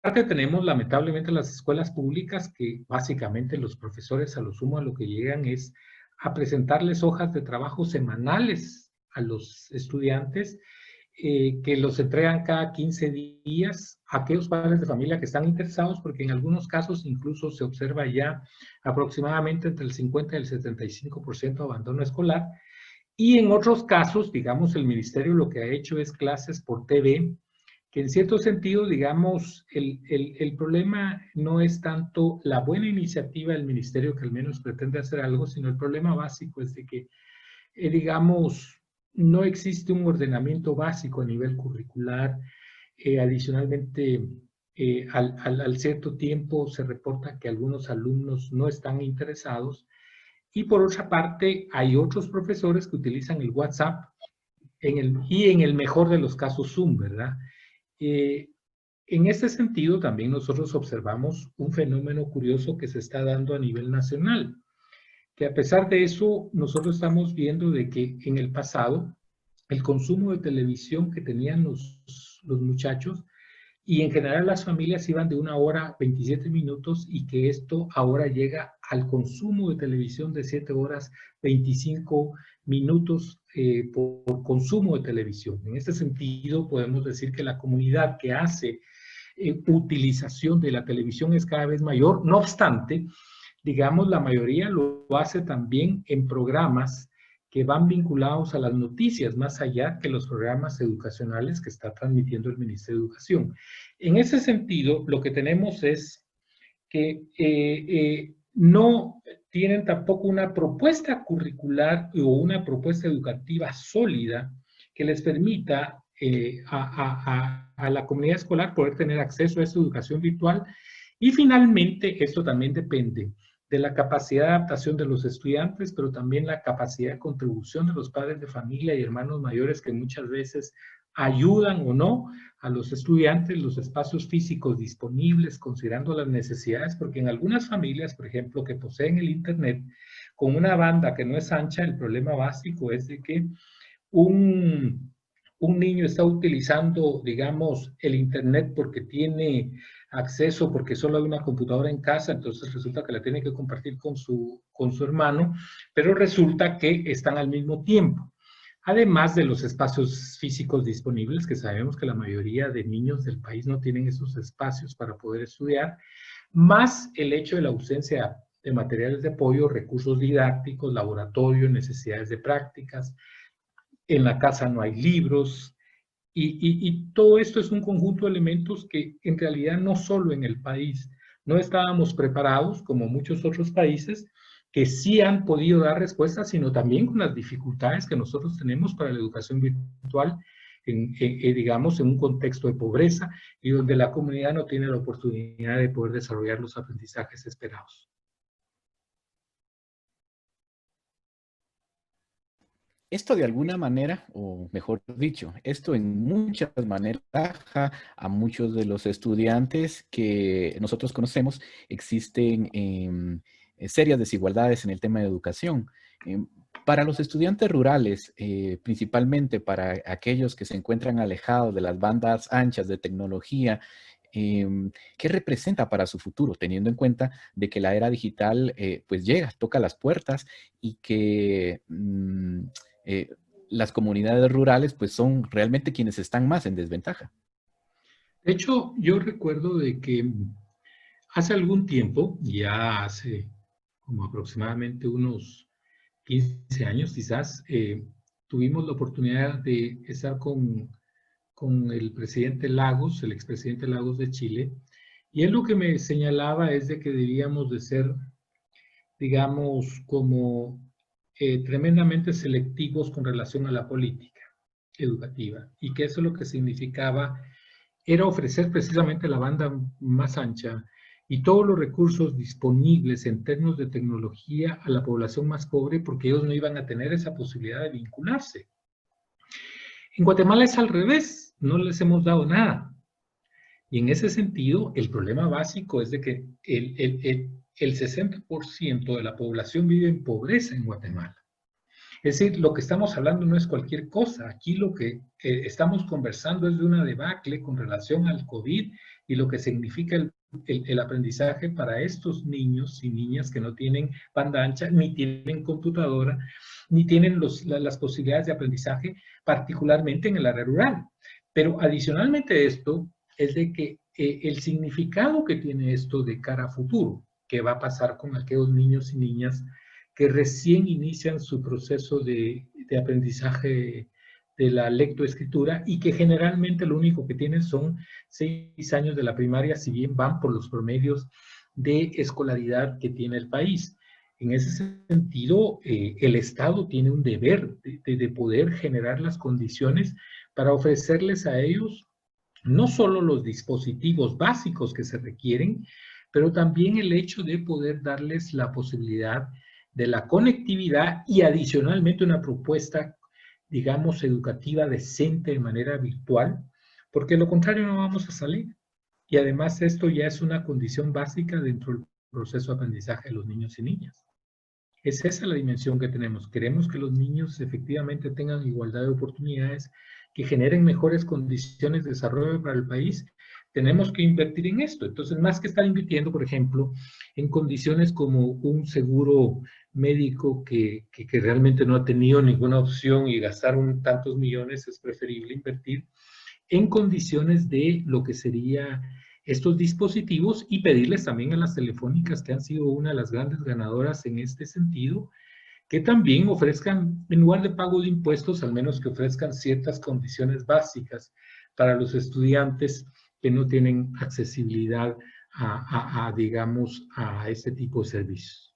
parte tenemos lamentablemente las escuelas públicas que básicamente los profesores a lo sumo a lo que llegan es a presentarles hojas de trabajo semanales a los estudiantes que los entregan cada 15 días a aquellos padres de familia que están interesados, porque en algunos casos incluso se observa ya aproximadamente entre el 50 y el 75% de abandono escolar. Y en otros casos, digamos, el ministerio lo que ha hecho es clases por TV, que en cierto sentido, digamos, el problema no es tanto la buena iniciativa del ministerio que al menos pretende hacer algo, sino el problema básico es de que, digamos, no existe un ordenamiento básico a nivel curricular. Adicionalmente, al cierto tiempo se reporta que algunos alumnos no están interesados. Y por otra parte, hay otros profesores que utilizan el WhatsApp y en el mejor de los casos Zoom, ¿verdad? Eh, en este sentido, también nosotros observamos un fenómeno curioso que se está dando a nivel nacional, que a pesar de eso, nosotros estamos viendo de que en el pasado, el consumo de televisión que tenían los muchachos y en general las familias iban de 1 hora 27 minutos y que esto ahora llega al consumo de televisión de 7 horas 25 minutos por consumo de televisión. En este sentido, podemos decir que la comunidad que hace utilización de la televisión es cada vez mayor. No obstante, digamos, la mayoría lo hace también en programas que van vinculados a las noticias, más allá que los programas educacionales que está transmitiendo el Ministerio de Educación. En ese sentido, lo que tenemos es que no tienen tampoco una propuesta curricular o una propuesta educativa sólida que les permita a la comunidad escolar poder tener acceso a esa educación virtual. Y finalmente, esto también depende de la capacidad de adaptación de los estudiantes, pero también la capacidad de contribución de los padres de familia y hermanos mayores que muchas veces ayudan o no a los estudiantes los espacios físicos disponibles, considerando las necesidades, porque en algunas familias, por ejemplo, que poseen el Internet, con una banda que no es ancha, el problema básico es de que un niño está utilizando, digamos, el Internet porque tiene acceso, porque solo hay una computadora en casa, entonces resulta que la tiene que compartir con su hermano, pero resulta que están al mismo tiempo. Además de los espacios físicos disponibles, que sabemos que la mayoría de niños del país no tienen esos espacios para poder estudiar, más el hecho de la ausencia de materiales de apoyo, recursos didácticos, laboratorios, necesidades de prácticas, en la casa no hay libros, y todo esto es un conjunto de elementos que en realidad no solo en el país no estábamos preparados, como muchos otros países, que sí han podido dar respuestas, sino también con las dificultades que nosotros tenemos para la educación virtual, digamos, en un contexto de pobreza y donde la comunidad no tiene la oportunidad de poder desarrollar los aprendizajes esperados. Esto de alguna manera, o mejor dicho, esto en muchas maneras baja a muchos de los estudiantes que nosotros conocemos. Existen serias desigualdades en el tema de educación. Para los estudiantes rurales, principalmente para aquellos que se encuentran alejados de las bandas anchas de tecnología, ¿qué representa para su futuro, teniendo en cuenta de que la era digital pues llega, toca las puertas y que eh, las comunidades rurales pues son realmente quienes están más en desventaja? De hecho, yo recuerdo de que hace algún tiempo, ya hace como aproximadamente unos 15 años quizás, tuvimos la oportunidad de estar con el presidente Lagos, el expresidente Lagos de Chile, y él lo que me señalaba es de que debíamos de ser, digamos, como tremendamente selectivos con relación a la política educativa, y que eso lo que significaba era ofrecer precisamente la banda más ancha y todos los recursos disponibles en términos de tecnología a la población más pobre, porque ellos no iban a tener esa posibilidad de vincularse. En Guatemala es al revés, no les hemos dado nada. Y en ese sentido, el problema básico es de que el 60% de la población vive en pobreza en Guatemala. Es decir, lo que estamos hablando no es cualquier cosa. Aquí lo que estamos conversando es de una debacle con relación al COVID y lo que significa el aprendizaje para estos niños y niñas que no tienen banda ancha, ni tienen computadora, ni tienen las posibilidades de aprendizaje, particularmente en el área rural. Pero adicionalmente a esto, es de que el significado que tiene esto de cara a futuro, que va a pasar con aquellos niños y niñas que recién inician su proceso de aprendizaje de la lectoescritura y que generalmente lo único que tienen son 6 años de la primaria, si bien van por los promedios de escolaridad que tiene el país. En ese sentido, el Estado tiene un deber de poder generar las condiciones para ofrecerles a ellos no solo los dispositivos básicos que se requieren, pero también el hecho de poder darles la posibilidad de la conectividad y adicionalmente una propuesta, digamos, educativa decente de manera virtual, porque de lo contrario no vamos a salir. Y además esto ya es una condición básica dentro del proceso de aprendizaje de los niños y niñas. Es esa la dimensión que tenemos. Queremos que los niños efectivamente tengan igualdad de oportunidades, que generen mejores condiciones de desarrollo para el país. Tenemos que invertir en esto. Entonces, más que estar invirtiendo, por ejemplo, en condiciones como un seguro médico que realmente no ha tenido ninguna opción y gastar tantos millones, es preferible invertir en condiciones de lo que sería estos dispositivos y pedirles también a las telefónicas, que han sido una de las grandes ganadoras en este sentido, que también ofrezcan, en lugar de pago de impuestos, al menos que ofrezcan ciertas condiciones básicas para los estudiantes que no tienen accesibilidad digamos, a este tipo de servicios.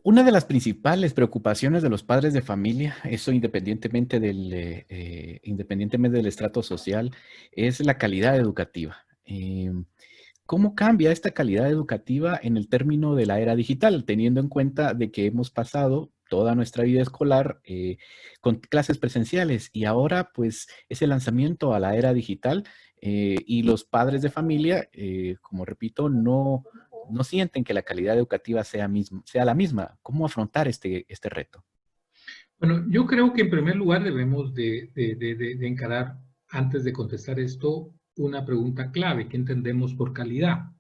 Una de las principales preocupaciones de los padres de familia, eso independientemente del estrato social, es la calidad educativa. ¿Cómo cambia esta calidad educativa en el término de la era digital, teniendo en cuenta de que hemos pasado toda nuestra vida escolar con clases presenciales y ahora pues ese lanzamiento a la era digital y los padres de familia, como repito, no sienten que la calidad educativa sea la misma? ¿Cómo afrontar este reto? Bueno, yo creo que en primer lugar debemos de encarar, antes de contestar esto, una pregunta clave: ¿qué entendemos por calidad?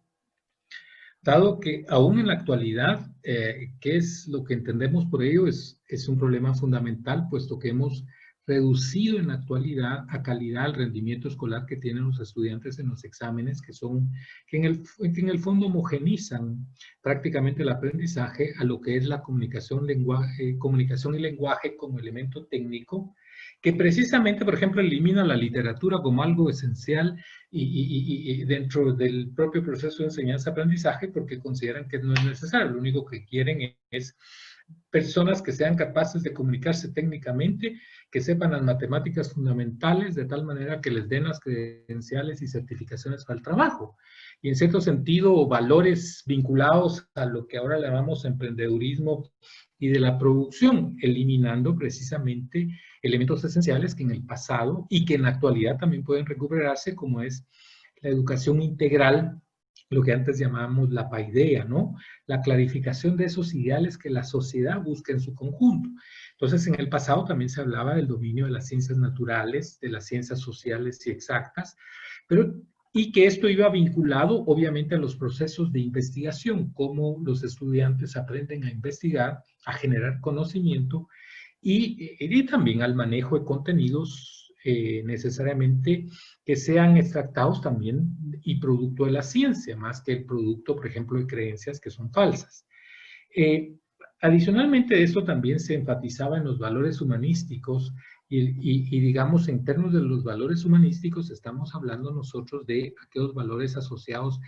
Dado que aún en la actualidad, ¿qué es lo que entendemos por ello? Es un problema fundamental, puesto que hemos reducido en la actualidad a calidad el rendimiento escolar que tienen los estudiantes en los exámenes, que en el fondo homogenizan prácticamente el aprendizaje a lo que es la comunicación y lenguaje como elemento técnico, que precisamente, por ejemplo, elimina la literatura como algo esencial y dentro del propio proceso de enseñanza-aprendizaje, porque consideran que no es necesario. Lo único que quieren es personas que sean capaces de comunicarse técnicamente, que sepan las matemáticas fundamentales de tal manera que les den las credenciales y certificaciones para el trabajo. Y en cierto sentido, valores vinculados a lo que ahora le llamamos emprendedurismo y de la producción, eliminando precisamente elementos esenciales que en el pasado y que en la actualidad también pueden recuperarse, como es la educación integral, lo que antes llamábamos la paideia, ¿no? La clarificación de esos ideales que la sociedad busca en su conjunto. Entonces, en el pasado también se hablaba del dominio de las ciencias naturales, de las ciencias sociales y exactas, y que esto iba vinculado, obviamente, a los procesos de investigación, cómo los estudiantes aprenden a investigar, a generar conocimiento, y también al manejo de contenidos necesariamente que sean extractados también y producto de la ciencia, más que el producto, por ejemplo, de creencias que son falsas. Adicionalmente, esto también se enfatizaba en los valores humanísticos y digamos, en términos de los valores humanísticos, estamos hablando nosotros de aquellos valores asociados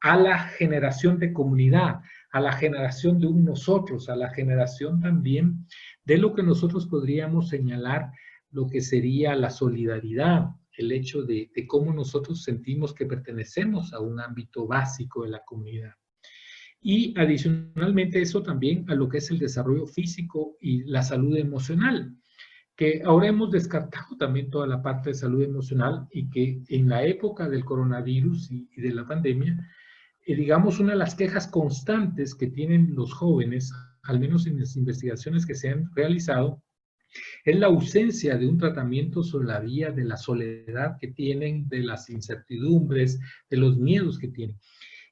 a la generación de comunidad, a la generación de un nosotros, a la generación también de lo que nosotros podríamos señalar lo que sería la solidaridad, el hecho de cómo nosotros sentimos que pertenecemos a un ámbito básico de la comunidad. Y adicionalmente eso también a lo que es el desarrollo físico y la salud emocional. que ahora hemos descartado también toda la parte de salud emocional y que en la época del coronavirus y de la pandemia, digamos, una de las quejas constantes que tienen los jóvenes, al menos en las investigaciones que se han realizado, es la ausencia de un tratamiento sobre la vía de la soledad que tienen, de las incertidumbres, de los miedos que tienen.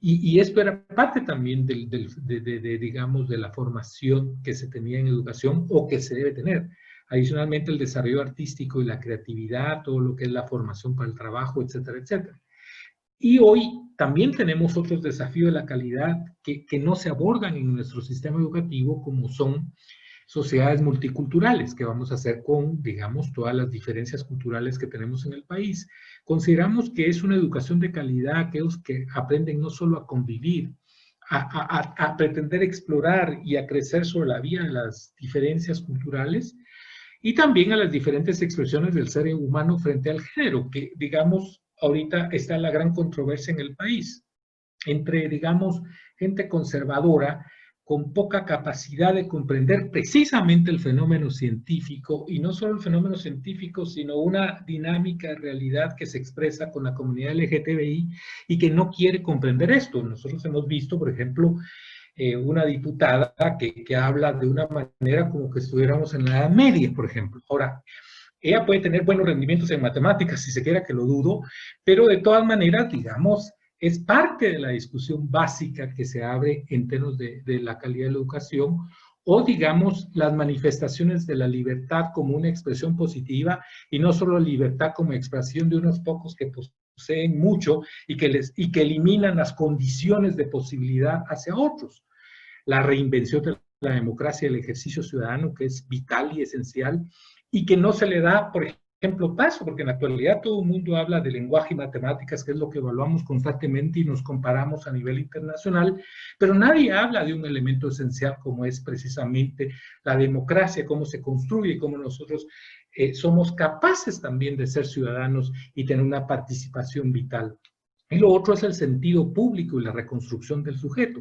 Y esto era parte también digamos, de la formación que se tenía en educación o que se debe tener. Adicionalmente, el desarrollo artístico y la creatividad, todo lo que es la formación para el trabajo, etcétera, etcétera. Y hoy también tenemos otros desafíos de la calidad que no se abordan en nuestro sistema educativo, como son sociedades multiculturales, que vamos a hacer con, digamos, todas las diferencias culturales que tenemos en el país. Consideramos que es una educación de calidad aquellos que aprenden no solo a convivir, a pretender explorar y a crecer sobre la vía de las diferencias culturales y también a las diferentes expresiones del ser humano frente al género, que, digamos, ahorita está la gran controversia en el país entre, digamos, gente conservadora con poca capacidad de comprender precisamente el fenómeno científico, y no solo el fenómeno científico, sino una dinámica de realidad que se expresa con la comunidad LGTBI y que no quiere comprender esto. Nosotros hemos visto, por ejemplo, una diputada que habla de una manera como que estuviéramos en la Edad Media, por ejemplo. Ahora, ella puede tener buenos rendimientos en matemáticas, si se quiera, que lo dudo, pero de todas maneras, digamos, es parte de la discusión básica que se abre en términos de la calidad de la educación, o digamos, las manifestaciones de la libertad como una expresión positiva, y no solo libertad como expresión de unos pocos que poseen mucho y que eliminan las condiciones de posibilidad hacia otros. La reinvención de la democracia y el ejercicio ciudadano, que es vital y esencial, y que no se le da, por ejemplo, paso, porque en la actualidad todo el mundo habla de lenguaje y matemáticas, que es lo que evaluamos constantemente y nos comparamos a nivel internacional, pero nadie habla de un elemento esencial como es precisamente la democracia, cómo se construye, cómo nosotros somos capaces también de ser ciudadanos y tener una participación vital. Y lo otro es el sentido público y la reconstrucción del sujeto.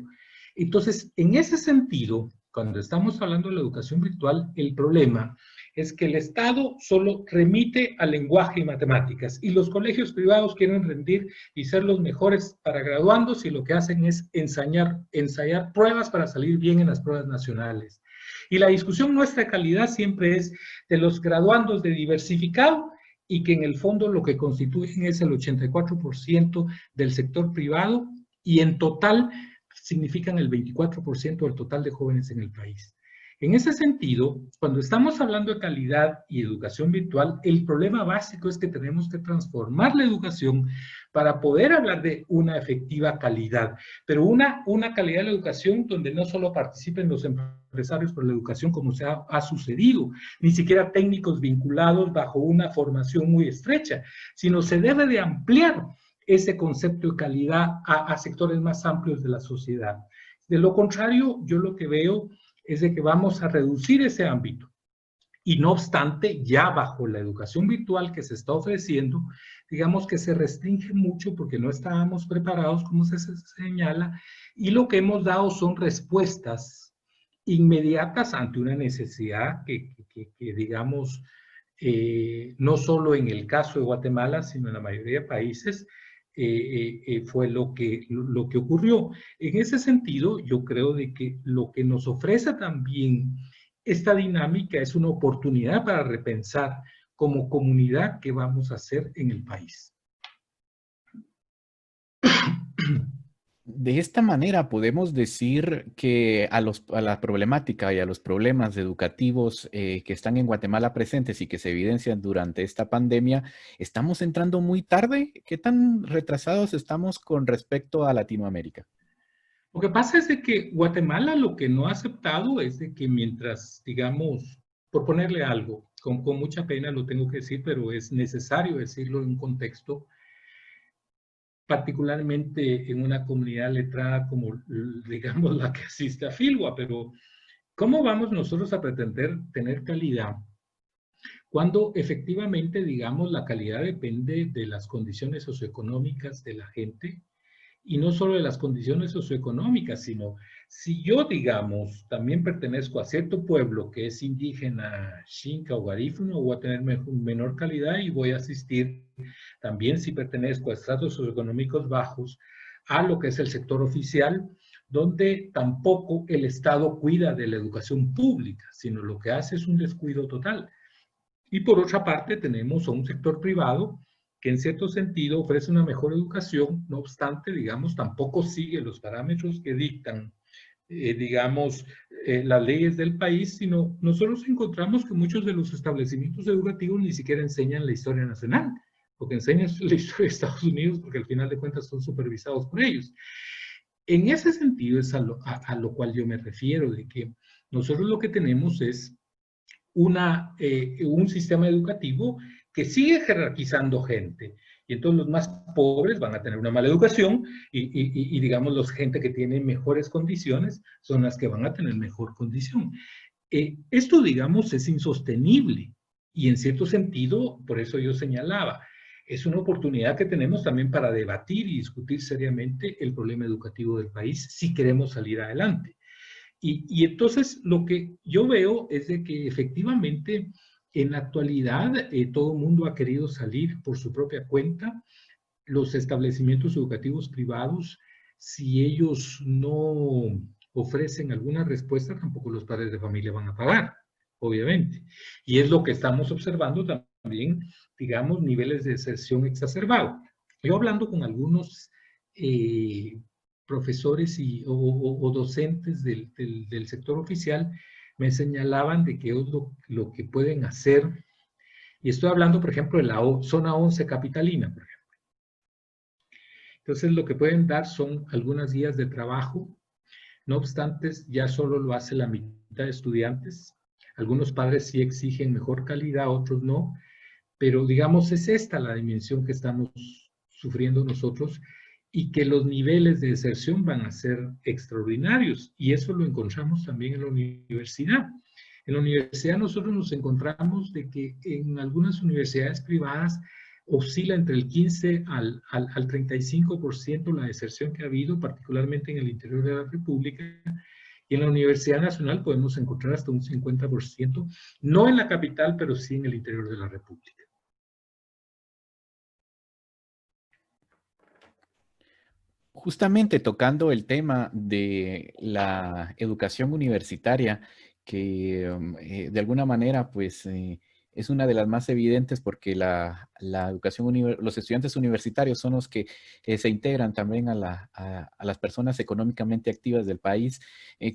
Entonces, en ese sentido, cuando estamos hablando de la educación virtual, el problema es que el Estado solo remite al lenguaje y matemáticas y los colegios privados quieren rendir y ser los mejores para graduandos y lo que hacen es ensayar pruebas para salir bien en las pruebas nacionales. Y la discusión nuestra de calidad siempre es de los graduandos de diversificado y que en el fondo lo que constituyen es el 84% del sector privado y en total significan el 24% del total de jóvenes en el país. En ese sentido, cuando estamos hablando de calidad y educación virtual, el problema básico es que tenemos que transformar la educación para poder hablar de una efectiva calidad, pero una calidad de la educación donde no solo participen los empresarios por la educación como se ha sucedido, ni siquiera técnicos vinculados bajo una formación muy estrecha, sino se debe de ampliar ese concepto de calidad a sectores más amplios de la sociedad. De lo contrario, yo lo que veo es de que vamos a reducir ese ámbito. Y no obstante, ya bajo la educación virtual que se está ofreciendo, digamos que se restringe mucho porque no estábamos preparados, como se señala, y lo que hemos dado son respuestas inmediatas ante una necesidad que digamos, no solo en el caso de Guatemala, sino en la mayoría de países, fue lo que ocurrió. En ese sentido, yo creo de que lo que nos ofrece también esta dinámica es una oportunidad para repensar como comunidad qué vamos a hacer en el país. De esta manera podemos decir que a la problemática y a los problemas educativos que están en Guatemala presentes y que se evidencian durante esta pandemia, ¿estamos entrando muy tarde? ¿Qué tan retrasados estamos con respecto a Latinoamérica? Lo que pasa es de que Guatemala lo que no ha aceptado es de que mientras, digamos, por ponerle algo, con mucha pena lo tengo que decir, pero es necesario decirlo en un contexto, particularmente en una comunidad letrada como, digamos, la que asiste a Filgua, pero ¿cómo vamos nosotros a pretender tener calidad cuando efectivamente, digamos, la calidad depende de las condiciones socioeconómicas de la gente y no solo de las condiciones socioeconómicas, sino si yo, digamos, también pertenezco a cierto pueblo que es indígena, xinca o garífuno, voy a tener menor calidad y voy a asistir también si pertenezco a estratos socioeconómicos bajos a lo que es el sector oficial, donde tampoco el Estado cuida de la educación pública, sino lo que hace es un descuido total. Y por otra parte tenemos a un sector privado que en cierto sentido ofrece una mejor educación, no obstante, digamos, tampoco sigue los parámetros que dictan, digamos, las leyes del país, sino nosotros encontramos que muchos de los establecimientos educativos ni siquiera enseñan la historia nacional, porque enseñan la historia de Estados Unidos, porque al final de cuentas son supervisados por ellos. En ese sentido es a lo cual yo me refiero, de que nosotros lo que tenemos es un sistema educativo que sigue jerarquizando gente. Y entonces los más pobres van a tener una mala educación y digamos, los gente que tiene mejores condiciones son las que van a tener mejor condición. Esto, digamos, es insostenible. Y en cierto sentido, por eso yo señalaba, es una oportunidad que tenemos también para debatir y discutir seriamente el problema educativo del país si queremos salir adelante. Y entonces lo que yo veo es de que efectivamente en la actualidad todo el mundo ha querido salir por su propia cuenta. Los establecimientos educativos privados, si ellos no ofrecen alguna respuesta, tampoco los padres de familia van a pagar, obviamente. Y es lo que estamos observando también, digamos, niveles de deserción exacerbado. Yo hablando con algunos profesores o docentes del sector oficial, me señalaban de que ellos lo que pueden hacer, y estoy hablando, por ejemplo, de la zona 11 capitalina, por ejemplo. Entonces, lo que pueden dar son algunas guías de trabajo. No obstante, ya solo lo hace la mitad de estudiantes. Algunos padres sí exigen mejor calidad, otros no. Pero, digamos, es esta la dimensión que estamos sufriendo nosotros y que los niveles de deserción van a ser extraordinarios. Y eso lo encontramos también en la universidad. En la universidad nosotros nos encontramos de que en algunas universidades privadas oscila entre el 15 al 35% la deserción que ha habido, particularmente en el interior de la República. Y en la Universidad Nacional podemos encontrar hasta un 50%, no en la capital, pero sí en el interior de la República. Justamente tocando el tema de la educación universitaria, que de alguna manera pues es una de las más evidentes porque la educación, los estudiantes universitarios son los que se integran también a las personas económicamente activas del país.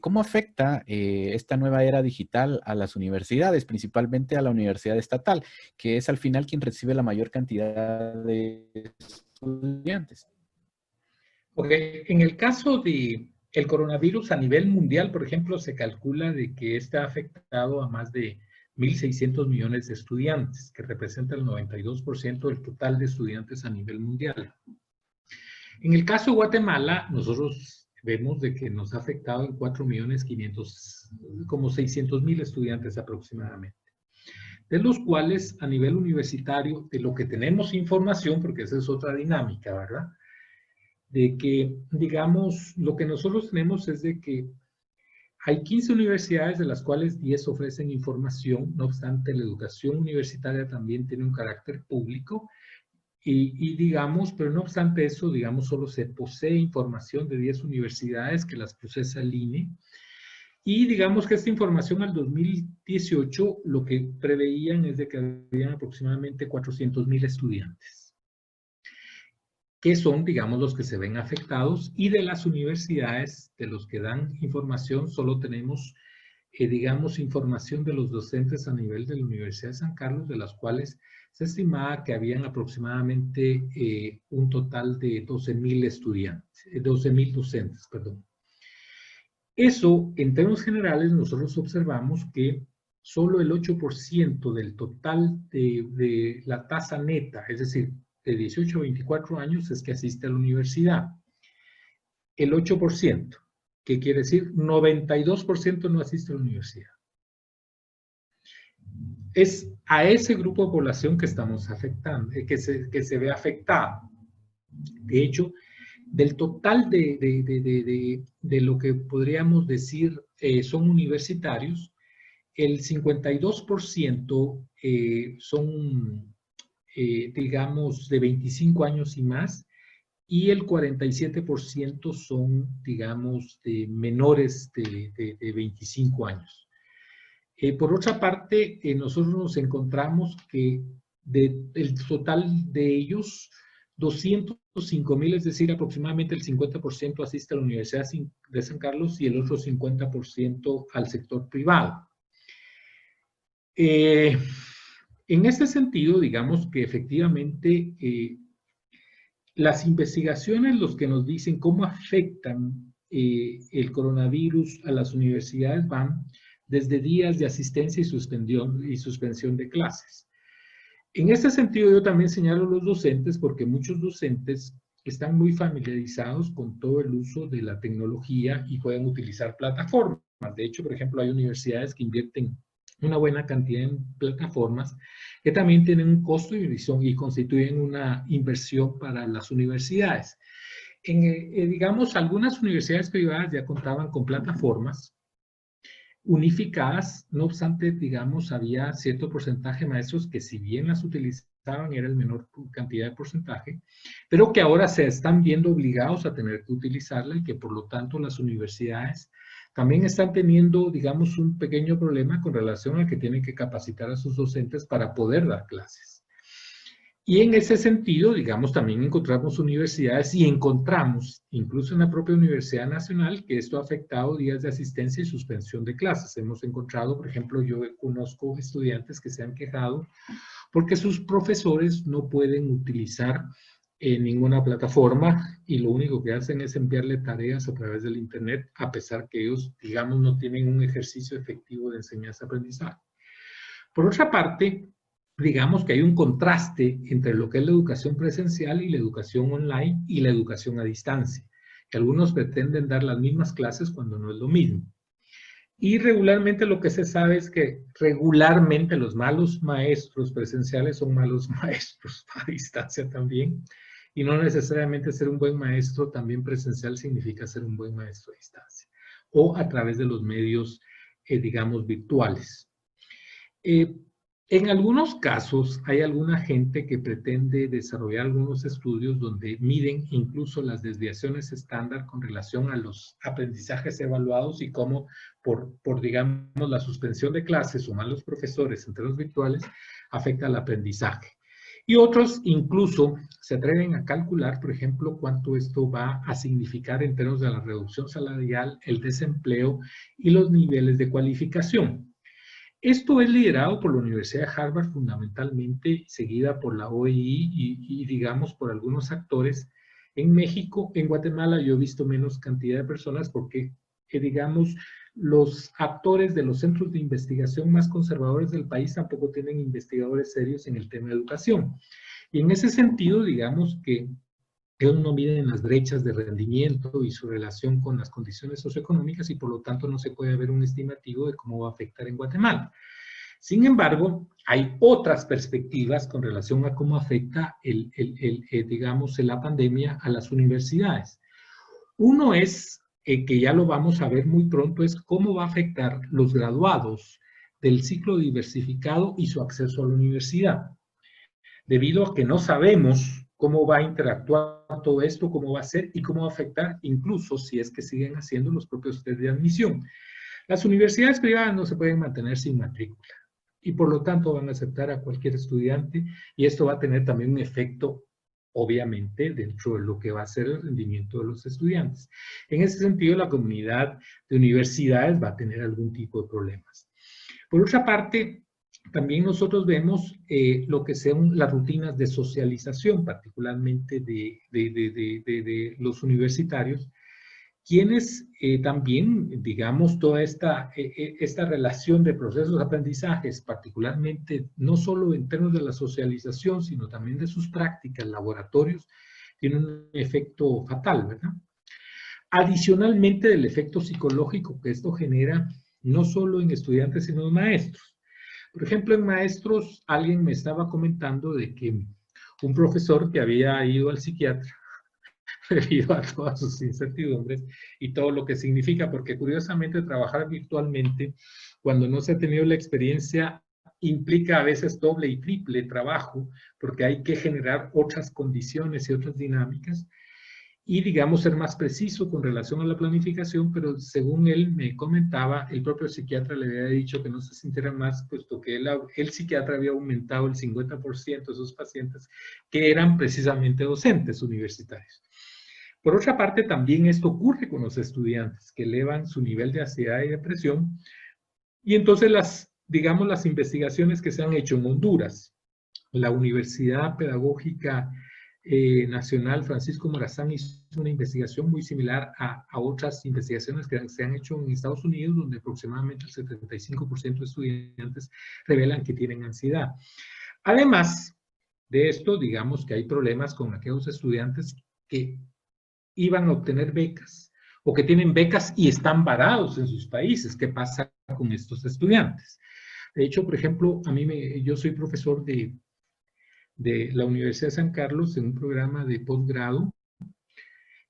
¿Cómo afecta esta nueva era digital a las universidades, principalmente a la universidad estatal, que es al final quien recibe la mayor cantidad de estudiantes? Porque en el caso de el coronavirus a nivel mundial, por ejemplo, se calcula de que está afectado a más de 1.600 millones de estudiantes, que representa el 92% del total de estudiantes a nivel mundial. En el caso de Guatemala, nosotros vemos de que nos ha afectado en 4.500.000, como 600.000 estudiantes aproximadamente, de los cuales a nivel universitario, de lo que tenemos información, porque esa es otra dinámica, ¿verdad? De que, digamos, lo que nosotros tenemos es de que hay 15 universidades de las cuales 10 ofrecen información, no obstante la educación universitaria también tiene un carácter público y digamos, pero no obstante eso, digamos, solo se posee información de 10 universidades que las procesa el INE y digamos que esta información al 2018 lo que preveían es de que habían aproximadamente 400.000 estudiantes, que son, digamos, los que se ven afectados, y de las universidades, de los que dan información, solo tenemos, digamos, información de los docentes a nivel de la Universidad de San Carlos, de las cuales se estimaba que habían aproximadamente un total de 12.000 estudiantes, 12.000 docentes, perdón. Eso, en términos generales, nosotros observamos que solo el 8% del total de la tasa neta, es decir, de 18 a 24 años, es que asiste a la universidad. El 8%, ¿qué quiere decir? 92% no asiste a la universidad. Es a ese grupo de población que estamos afectando, que se ve afectado. De hecho, del total de lo que podríamos decir son universitarios, el 52% son, digamos, de 25 años y más, y el 47% son, digamos, de menores de 25 años. Por otra parte, nosotros nos encontramos que del total de ellos, 205,000, es decir, aproximadamente el 50% asiste a la Universidad de San Carlos y el otro 50% al sector privado. En este sentido, digamos que efectivamente las investigaciones, los que nos dicen cómo afectan el coronavirus a las universidades van desde días de asistencia y suspensión de clases. En este sentido, yo también señalo a los docentes, porque muchos docentes están muy familiarizados con todo el uso de la tecnología y pueden utilizar plataformas. De hecho, por ejemplo, hay universidades que invierten una buena cantidad en plataformas que también tienen un costo y constituyen una inversión para las universidades. Digamos, algunas universidades privadas ya contaban con plataformas unificadas, no obstante, digamos, había cierto porcentaje de maestros que si bien las utilizaban era el menor cantidad de porcentaje, pero que ahora se están viendo obligados a tener que utilizarla y que por lo tanto las universidades también están teniendo, digamos, un pequeño problema con relación a que tienen que capacitar a sus docentes para poder dar clases. Y en ese sentido, digamos, también encontramos universidades y encontramos, incluso en la propia Universidad Nacional, que esto ha afectado días de asistencia y suspensión de clases. Hemos encontrado, por ejemplo, yo conozco estudiantes que se han quejado porque sus profesores no pueden utilizar ninguna plataforma y lo único que hacen es enviarle tareas a través del Internet, a pesar que ellos, digamos, no tienen un ejercicio efectivo de enseñanza-aprendizaje. Por otra parte, digamos que hay un contraste entre lo que es la educación presencial y la educación online y la educación a distancia, que algunos pretenden dar las mismas clases cuando no es lo mismo. Y regularmente lo que se sabe es que regularmente los malos maestros presenciales son malos maestros a distancia también, y no necesariamente ser un buen maestro también presencial significa ser un buen maestro a distancia, o a través de los medios, digamos, virtuales. En algunos casos hay alguna gente que pretende desarrollar algunos estudios donde miden incluso las desviaciones estándar con relación a los aprendizajes evaluados y cómo por digamos, la suspensión de clases o malos profesores en términos virtuales afecta al aprendizaje. Y otros incluso se atreven a calcular, por ejemplo, cuánto esto va a significar en términos de la reducción salarial, el desempleo y los niveles de cualificación. Esto es liderado por la Universidad de Harvard fundamentalmente, seguida por la OEI y digamos por algunos actores. En México, en Guatemala yo he visto menos cantidad de personas porque, digamos, los actores de los centros de investigación más conservadores del país tampoco tienen investigadores serios en el tema de educación. Y en ese sentido, digamos que ellos no miden las brechas de rendimiento y su relación con las condiciones socioeconómicas y por lo tanto no se puede ver un estimativo de cómo va a afectar en Guatemala. Sin embargo, hay otras perspectivas con relación a cómo afecta digamos, la pandemia a las universidades. Uno es, que ya lo vamos a ver muy pronto, es cómo va a afectar los graduados del ciclo diversificado y su acceso a la universidad. Debido a que no sabemos cómo va a interactuar todo esto, cómo va a ser y cómo va a afectar, incluso si es que siguen haciendo los propios test de admisión. Las universidades privadas no se pueden mantener sin matrícula y por lo tanto van a aceptar a cualquier estudiante y esto va a tener también un efecto, obviamente, dentro de lo que va a ser el rendimiento de los estudiantes. En ese sentido, la comunidad de universidades va a tener algún tipo de problemas. Por otra parte, también nosotros vemos lo que son las rutinas de socialización, particularmente de los universitarios, quienes también, digamos, toda esta relación de procesos de aprendizajes, particularmente no solo en términos de la socialización, sino también de sus prácticas, laboratorios, tiene un efecto fatal, ¿verdad? Adicionalmente del efecto psicológico que esto genera, no solo en estudiantes, sino en maestros. Por ejemplo, en maestros, alguien me estaba comentando de que un profesor que había ido al psiquiatra debido a todas sus incertidumbres y todo lo que significa, porque curiosamente trabajar virtualmente, cuando no se ha tenido la experiencia, implica a veces doble y triple trabajo, porque hay que generar otras condiciones y otras dinámicas, y digamos ser más preciso con relación a la planificación, pero según él me comentaba, el propio psiquiatra le había dicho que no se sintiera más, puesto que el psiquiatra había aumentado el 50% de sus pacientes que eran precisamente docentes universitarios. Por otra parte, también esto ocurre con los estudiantes que elevan su nivel de ansiedad y depresión, y entonces digamos, las investigaciones que se han hecho en Honduras, la Universidad Pedagógica Nacional Francisco Morazán hizo una investigación muy similar a otras investigaciones que se han hecho en Estados Unidos, donde aproximadamente el 75% de estudiantes revelan que tienen ansiedad. Además de esto, digamos que hay problemas con aquellos estudiantes que iban a obtener becas o que tienen becas y están varados en sus países. ¿Qué pasa con estos estudiantes? De hecho, por ejemplo, yo soy profesor de la Universidad de San Carlos en un programa de posgrado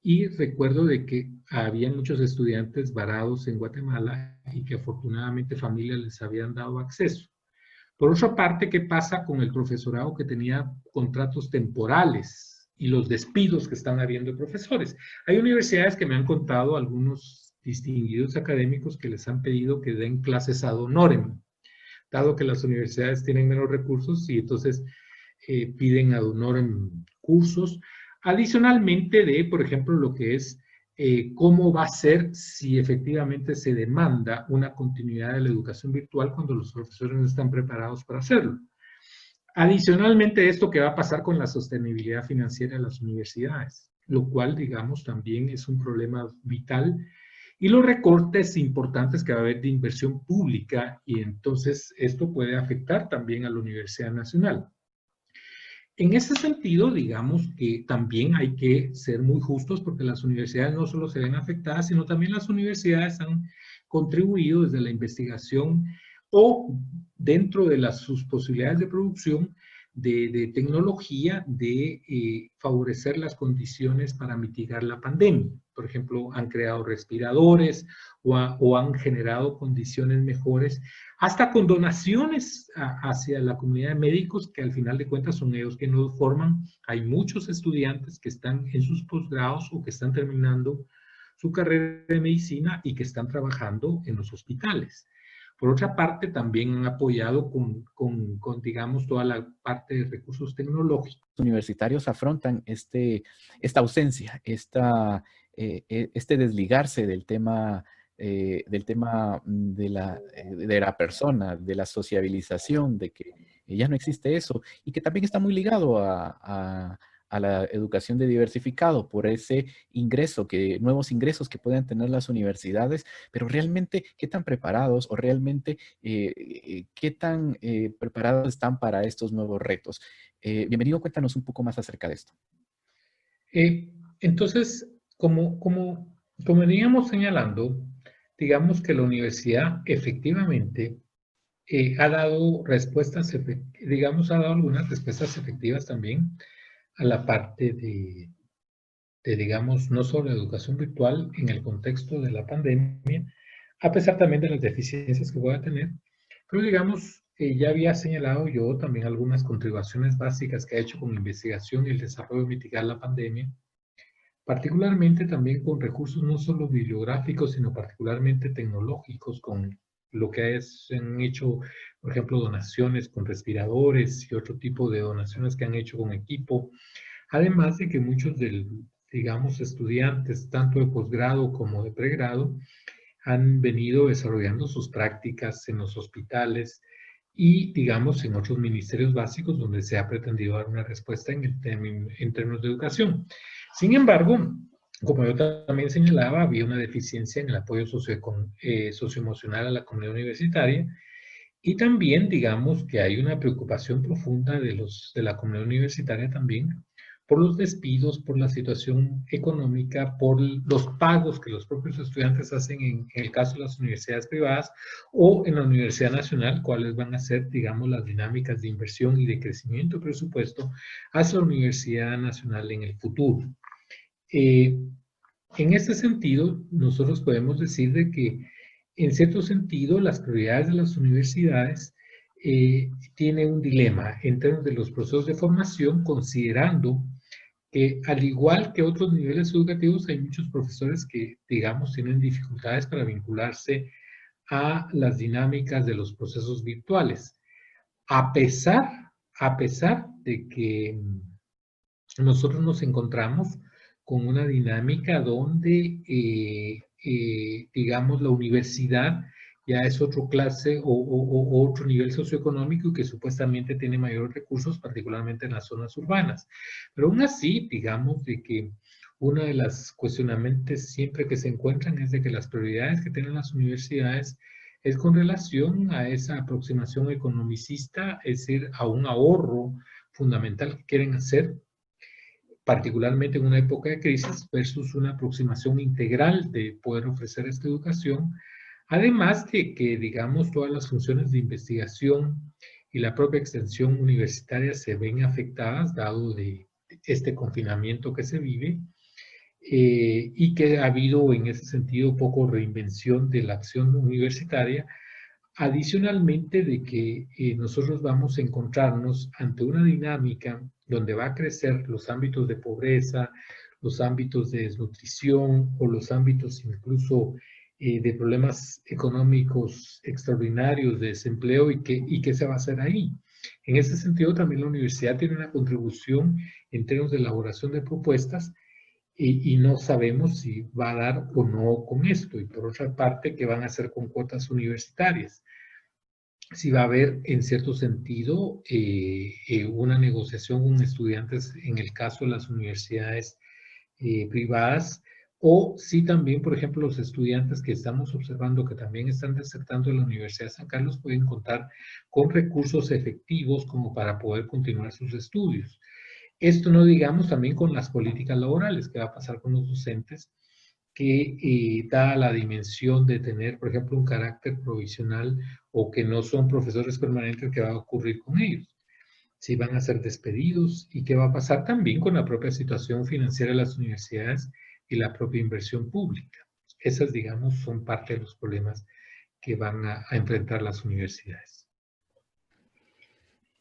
y recuerdo de que había muchos estudiantes varados en Guatemala y que afortunadamente familias les habían dado acceso. Por otra parte, ¿qué pasa con el profesorado que tenía contratos temporales y los despidos que están habiendo de profesores? Hay universidades que me han contado algunos distinguidos académicos que les han pedido que den clases ad honorem, dado que las universidades tienen menos recursos y entonces piden ad honorem cursos. Adicionalmente de, por ejemplo, lo que es cómo va a ser si efectivamente se demanda una continuidad de la educación virtual cuando los profesores no están preparados para hacerlo. Adicionalmente esto, ¿qué va a pasar con la sostenibilidad financiera de las universidades? Lo cual, digamos, también es un problema vital. Y los recortes importantes que va a haber de inversión pública y entonces esto puede afectar también a la Universidad Nacional. En ese sentido, digamos que también hay que ser muy justos porque las universidades no solo se ven afectadas, sino también las universidades han contribuido desde la investigación o dentro de sus posibilidades de producción de tecnología de favorecer las condiciones para mitigar la pandemia. Por ejemplo, han creado respiradores o han generado condiciones mejores, hasta con donaciones hacia la comunidad de médicos, que al final de cuentas son ellos que nos forman. Hay muchos estudiantes que están en sus posgrados o que están terminando su carrera de medicina y que están trabajando en los hospitales. Por otra parte, también han apoyado con digamos, toda la parte de recursos tecnológicos. Los universitarios afrontan esta ausencia, este desligarse del tema de la persona, de la sociabilización, de que ya no existe eso, y que también está muy ligado a la educación de diversificado por ese nuevos ingresos que pueden tener las universidades, pero realmente qué tan preparados o realmente qué tan preparados están para estos nuevos retos. Bienvenido, cuéntanos un poco más acerca de esto. Entonces, como veníamos señalando, digamos que la universidad efectivamente ha dado respuestas, digamos, ha dado algunas respuestas efectivas también a la parte digamos, no solo la educación virtual en el contexto de la pandemia, a pesar también de las deficiencias que pueda tener, pero digamos, ya había señalado yo también algunas contribuciones básicas que ha hecho con investigación y el desarrollo de mitigar la pandemia, particularmente también con recursos no solo bibliográficos, sino particularmente tecnológicos, con lo que han hecho, por ejemplo, donaciones con respiradores y otro tipo de donaciones que han hecho con equipo, además de que muchos digamos, estudiantes, tanto de posgrado como de pregrado, han venido desarrollando sus prácticas en los hospitales y, digamos, en otros ministerios básicos donde se ha pretendido dar una respuesta en términos de educación. Sin embargo, como yo también señalaba, había una deficiencia en el apoyo socioemocional a la comunidad universitaria y también, digamos, que hay una preocupación profunda de la comunidad universitaria también por los despidos, por la situación económica, por los pagos que los propios estudiantes hacen en el caso de las universidades privadas o en la Universidad Nacional, cuáles van a ser, digamos, las dinámicas de inversión y de crecimiento de presupuesto hacia la Universidad Nacional en el futuro. En ese sentido, nosotros podemos decir de que, en cierto sentido, las prioridades de las universidades tienen un dilema en términos de los procesos de formación, considerando que, al igual que otros niveles educativos, hay muchos profesores que, digamos, tienen dificultades para vincularse a las dinámicas de los procesos virtuales, a pesar, a pesar de que nosotros nos encontramos con una dinámica donde, digamos, la universidad ya es otra clase o otro nivel socioeconómico que supuestamente tiene mayores recursos, particularmente en las zonas urbanas. Pero aún así, digamos, de que una de las cuestionamientos siempre que se encuentran es de que las prioridades que tienen las universidades es con relación a esa aproximación economicista, es decir, a un ahorro fundamental que quieren hacer, particularmente en una época de crisis, versus una aproximación integral de poder ofrecer esta educación, además de que, digamos, todas las funciones de investigación y la propia extensión universitaria se ven afectadas, dado de este confinamiento que se vive, y que ha habido en ese sentido poco reinvención de la acción universitaria. Adicionalmente de que nosotros vamos a encontrarnos ante una dinámica donde va a crecer los ámbitos de pobreza, los ámbitos de desnutrición o los ámbitos incluso de problemas económicos extraordinarios, de desempleo y qué se va a hacer ahí. En ese sentido, también la universidad tiene una contribución en términos de elaboración de propuestas y no sabemos si va a dar o no con esto. Y por otra parte, ¿qué van a hacer con cuotas universitarias? Si va a haber, en cierto sentido, una negociación con estudiantes en el caso de las universidades privadas, o si también, por ejemplo, los estudiantes que estamos observando que también están desertando de la Universidad de San Carlos pueden contar con recursos efectivos como para poder continuar sus estudios. Esto no digamos también con las políticas laborales, qué va a pasar con los docentes, que da la dimensión de tener, por ejemplo, un carácter provisional o que no son profesores permanentes, ¿qué va a ocurrir con ellos? Si van a ser despedidos y qué va a pasar también con la propia situación financiera de las universidades y la propia inversión pública. Esas, digamos, son parte de los problemas que van a enfrentar las universidades.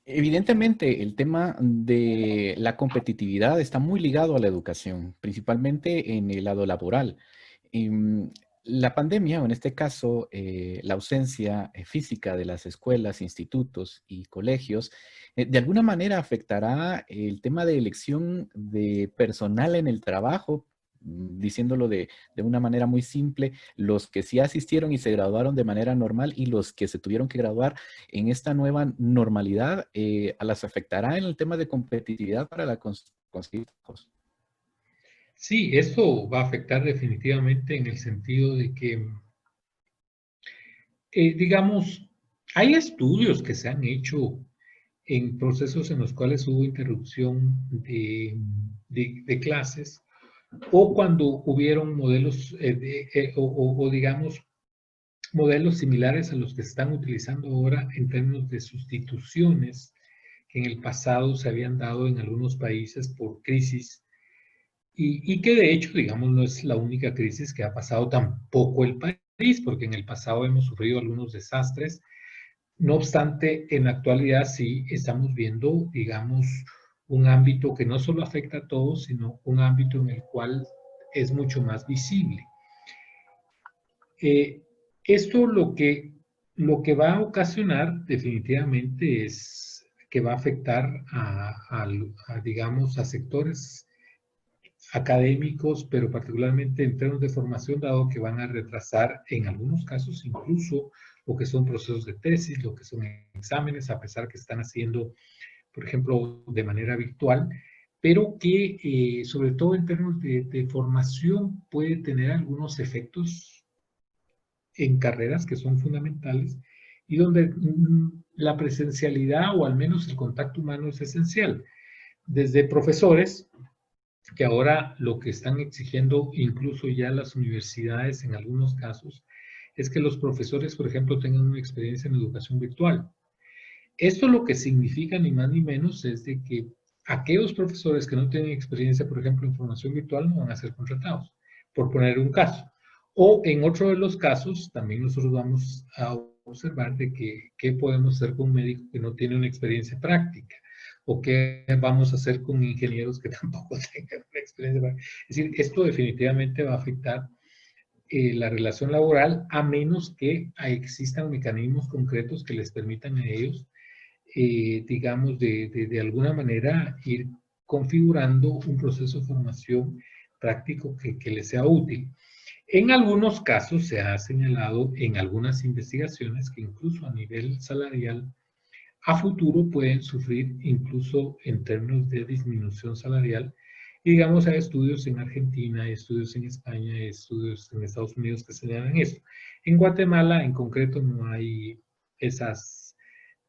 Evidentemente, el tema de la competitividad está muy ligado a la educación, principalmente en el lado laboral. La pandemia, o en este caso, la ausencia física de las escuelas, institutos y colegios, de alguna manera afectará el tema de elección de personal en el trabajo, diciéndolo de una manera muy simple, los que sí asistieron y se graduaron de manera normal y los que se tuvieron que graduar en esta nueva normalidad, a las afectará en el tema de competitividad para la conseguir trabajos. Sí, esto va a afectar definitivamente en el sentido de que, digamos, hay estudios que se han hecho en procesos en los cuales hubo interrupción de clases o cuando hubieron modelos o digamos modelos similares a los que se están utilizando ahora en términos de sustituciones que en el pasado se habían dado en algunos países por crisis y que de hecho, digamos, no es la única crisis que ha pasado tampoco el país, porque en el pasado hemos sufrido algunos desastres. No obstante, en la actualidad sí estamos viendo, digamos, un ámbito que no solo afecta a todos, sino un ámbito en el cual es mucho más visible. Eh, Esto lo que va a ocasionar definitivamente es que va a afectar digamos, a sectores académicos, pero particularmente en términos de formación, dado que van a retrasar en algunos casos incluso lo que son procesos de tesis, lo que son exámenes, a pesar que están haciendo, por ejemplo, de manera virtual, pero que sobre todo en términos de formación puede tener algunos efectos en carreras que son fundamentales y donde la presencialidad o al menos el contacto humano es esencial. Desde profesores, que ahora lo que están exigiendo incluso ya las universidades en algunos casos es que los profesores, por ejemplo, tengan una experiencia en educación virtual. Esto lo que significa ni más ni menos es de que aquellos profesores que no tienen experiencia, por ejemplo, en formación virtual, no van a ser contratados, por poner un caso. O en otro de los casos, también nosotros vamos a observar de que qué podemos hacer con un médico que no tiene una experiencia práctica, o qué vamos a hacer con ingenieros que tampoco tengan una experiencia práctica. Es decir, esto definitivamente va a afectar la relación laboral, a menos que existan mecanismos concretos que les permitan a ellos, digamos, de alguna manera ir configurando un proceso de formación práctico que les sea útil. En algunos casos se ha señalado en algunas investigaciones que incluso a nivel salarial, a futuro pueden sufrir incluso en términos de disminución salarial. Y digamos, hay estudios en Argentina, hay estudios en España, hay estudios en Estados Unidos que señalan eso. En Guatemala, en concreto, no hay esos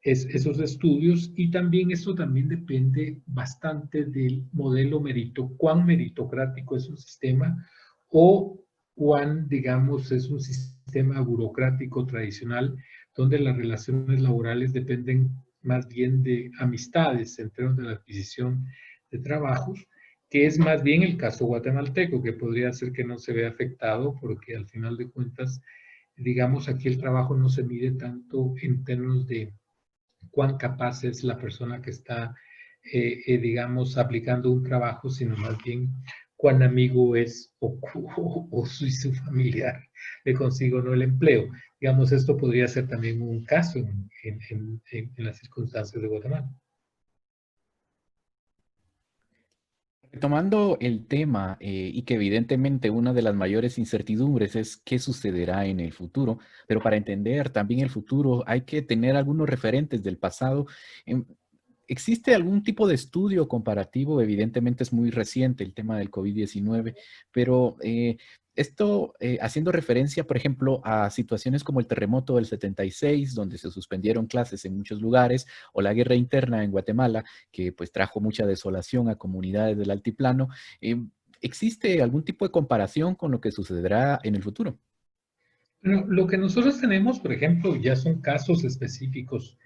estudios, y también esto también depende bastante del modelo cuán meritocrático es un sistema, o cuán, digamos, es un sistema burocrático tradicional donde las relaciones laborales dependen más bien de amistades en términos de la adquisición de trabajos, que es más bien el caso guatemalteco, que podría ser que no se vea afectado porque al final de cuentas, digamos, aquí el trabajo no se mide tanto en términos de cuán capaz es la persona que está, digamos, aplicando un trabajo, sino más bien cuán amigo es o su familiar le consigo o no el empleo. Digamos, esto podría ser también un caso en las circunstancias de Guatemala. Retomando el tema, y que evidentemente una de las mayores incertidumbres es qué sucederá en el futuro, pero para entender también el futuro hay que tener algunos referentes del pasado. ¿Existe algún tipo de estudio comparativo? Evidentemente es muy reciente el tema del COVID-19, pero esto haciendo referencia, por ejemplo, a situaciones como el terremoto del 76, donde se suspendieron clases en muchos lugares, o la guerra interna en Guatemala, que pues trajo mucha desolación a comunidades del altiplano. ¿Existe algún tipo de comparación con lo que sucederá en el futuro? Bueno, lo que nosotros tenemos, por ejemplo, ya son casos específicos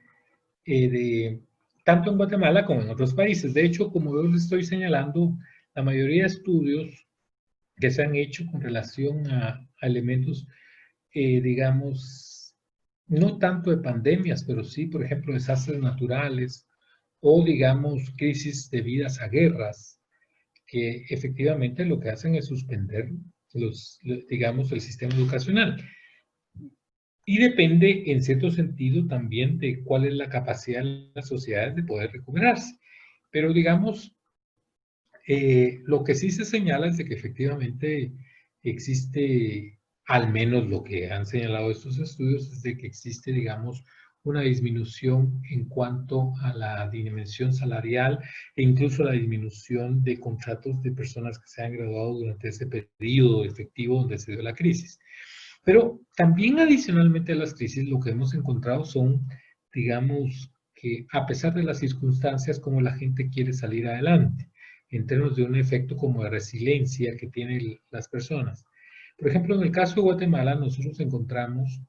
de tanto en Guatemala como en otros países. De hecho, como yo les estoy señalando, la mayoría de estudios que se han hecho con relación a elementos, digamos, no tanto de pandemias, pero sí, por ejemplo, desastres naturales o, digamos, crisis debidas a guerras, que efectivamente lo que hacen es suspender digamos, el sistema educacional. Y depende, en cierto sentido, también de cuál es la capacidad de las sociedades de poder recuperarse. Pero, digamos, lo que sí se señala es de que efectivamente existe, al menos lo que han señalado estos estudios, es de que existe, digamos, una disminución en cuanto a la dimensión salarial e incluso la disminución de contratos de personas que se han graduado durante ese periodo efectivo donde se dio la crisis. Pero también adicionalmente a las crisis, lo que hemos encontrado son, digamos, que a pesar de las circunstancias, como la gente quiere salir adelante, en términos de un efecto como de resiliencia que tienen las personas. Por ejemplo, en el caso de Guatemala, nosotros encontramos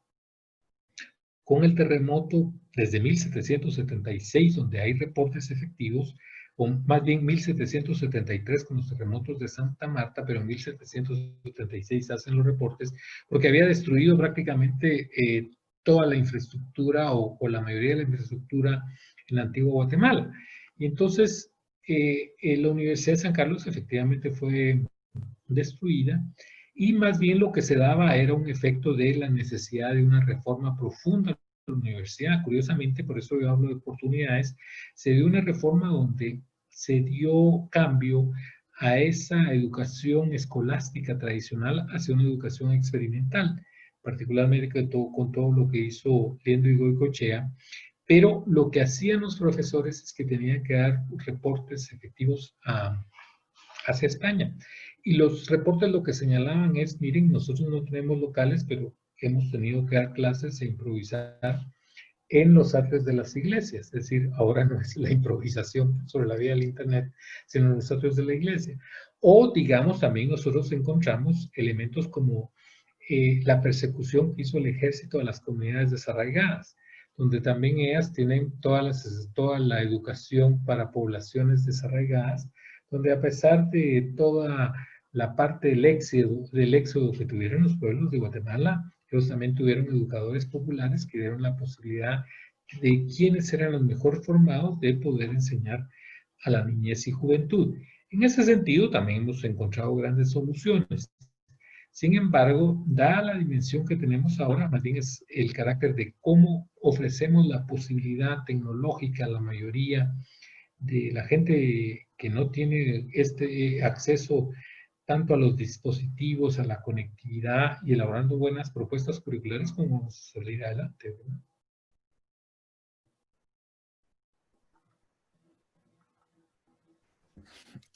con el terremoto desde 1776, donde hay reportes efectivos, o más bien 1773 con los terremotos de Santa Marta, pero en 1776 hacen los reportes, porque había destruido prácticamente toda la infraestructura o la mayoría de la infraestructura en la antigua Guatemala. Y entonces la Universidad de San Carlos efectivamente fue destruida, y más bien lo que se daba era un efecto de la necesidad de una reforma profunda de la universidad. Curiosamente, por eso yo hablo de oportunidades, se dio una reforma donde se dio cambio a esa educación escolástica tradicional hacia una educación experimental, particularmente con todo lo que hizo Liendo y Goicoechea. Pero lo que hacían los profesores es que tenían que dar reportes efectivos hacia España. Y los reportes lo que señalaban es, miren, nosotros no tenemos locales, pero hemos tenido que dar clases e improvisar en los atrios de las iglesias. Es decir, ahora no es la improvisación sobre la vía del Internet, sino en los atrios de la iglesia. O, digamos, también nosotros encontramos elementos como la persecución que hizo el ejército a las comunidades desarraigadas. donde también ellas tienen toda la educación para poblaciones desarraigadas, donde a pesar de toda la parte del éxodo que tuvieron los pueblos de Guatemala, ellos también tuvieron educadores populares que dieron la posibilidad de quienes eran los mejor formados de poder enseñar a la niñez y juventud. En ese sentido, también hemos encontrado grandes soluciones. Sin embargo, dada la dimensión que tenemos ahora, más bien es el carácter de cómo ofrecemos la posibilidad tecnológica a la mayoría de la gente que no tiene este acceso tanto a los dispositivos, a la conectividad y elaborando buenas propuestas curriculares como vamos a salir adelante, ¿verdad?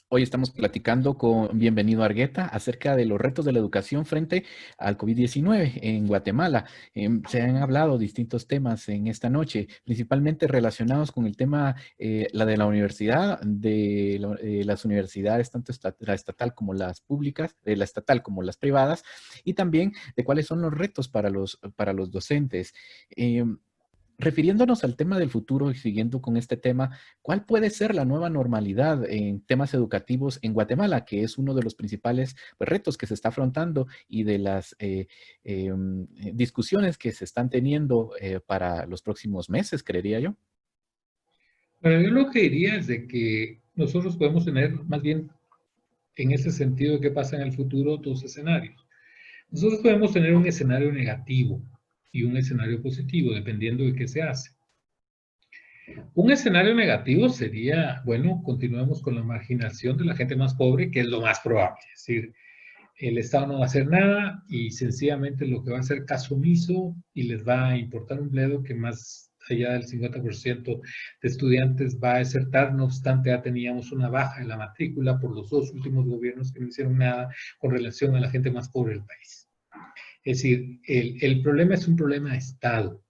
Hoy estamos platicando con Bienvenido Argueta acerca de los retos de la educación frente al COVID-19 en Guatemala. Se han hablado distintos temas en esta noche, principalmente relacionados con el tema, la de la universidad, las universidades, tanto la estatal como las públicas, la estatal como las privadas, y también de cuáles son los retos para los docentes. Refiriéndonos al tema del futuro y siguiendo con este tema, ¿cuál puede ser la nueva normalidad en temas educativos en Guatemala, que es uno de los principales, pues, retos que se está afrontando y de las discusiones que se están teniendo para los próximos meses, creería yo? Pero yo lo que diría es de que nosotros podemos tener más bien en ese sentido de qué pasa en el futuro dos escenarios. Nosotros podemos tener un escenario negativo y un escenario positivo, dependiendo de qué se hace. Un escenario negativo sería, bueno, continuamos con la marginación de la gente más pobre, que es lo más probable. Es decir, el Estado no va a hacer nada y sencillamente lo que va a hacer caso omiso y les va a importar un bledo que más allá del 50% de estudiantes va a desertar. No obstante, ya teníamos una baja en la matrícula por los dos últimos gobiernos que no hicieron nada con relación a la gente más pobre del país. Es decir, el problema es un problema de Estado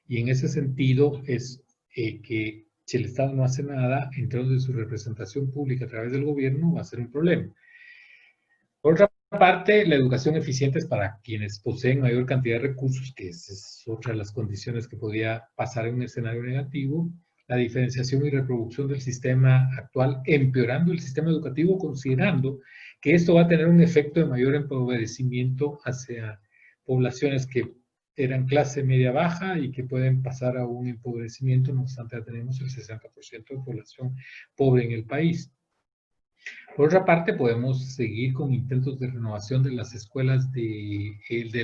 y en ese sentido es que si el Estado no hace nada, entonces su representación pública a través del gobierno va a ser un problema. Por otra parte, la educación eficiente es para quienes poseen mayor cantidad de recursos, que es otra de las condiciones que podría pasar en un escenario negativo. La diferenciación y reproducción del sistema actual, empeorando el sistema educativo, considerando que esto va a tener un efecto de mayor empobrecimiento hacia poblaciones que eran clase media baja y que pueden pasar a un empobrecimiento, no obstante ya tenemos el 60% de población pobre en el país. Por otra parte, podemos seguir con intentos de renovación de las escuelas, de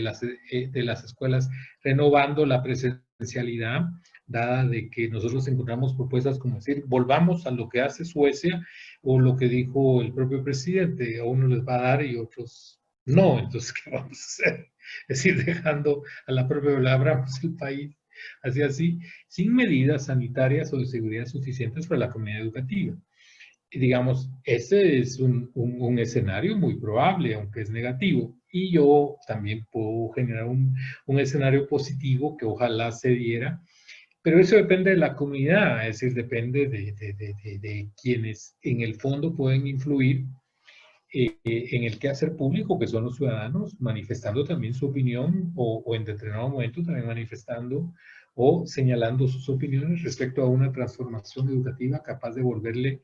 las escuelas, renovando la presencialidad, dada de que nosotros encontramos propuestas como decir, volvamos a lo que hace Suecia o lo que dijo el propio presidente, a uno les va a dar y otros no, entonces, ¿qué vamos a hacer? Es decir, dejando a la propia, abramos el país, así, sin medidas sanitarias o de seguridad suficientes para la comunidad educativa. Digamos, ese es un escenario muy probable, aunque es negativo. Y yo también puedo generar un escenario positivo que ojalá se diera, pero eso depende de la comunidad, es decir, depende de quienes en el fondo pueden influir en el quehacer público, que son los ciudadanos, manifestando también su opinión o en determinado momento también manifestando o señalando sus opiniones respecto a una transformación educativa capaz de volverle,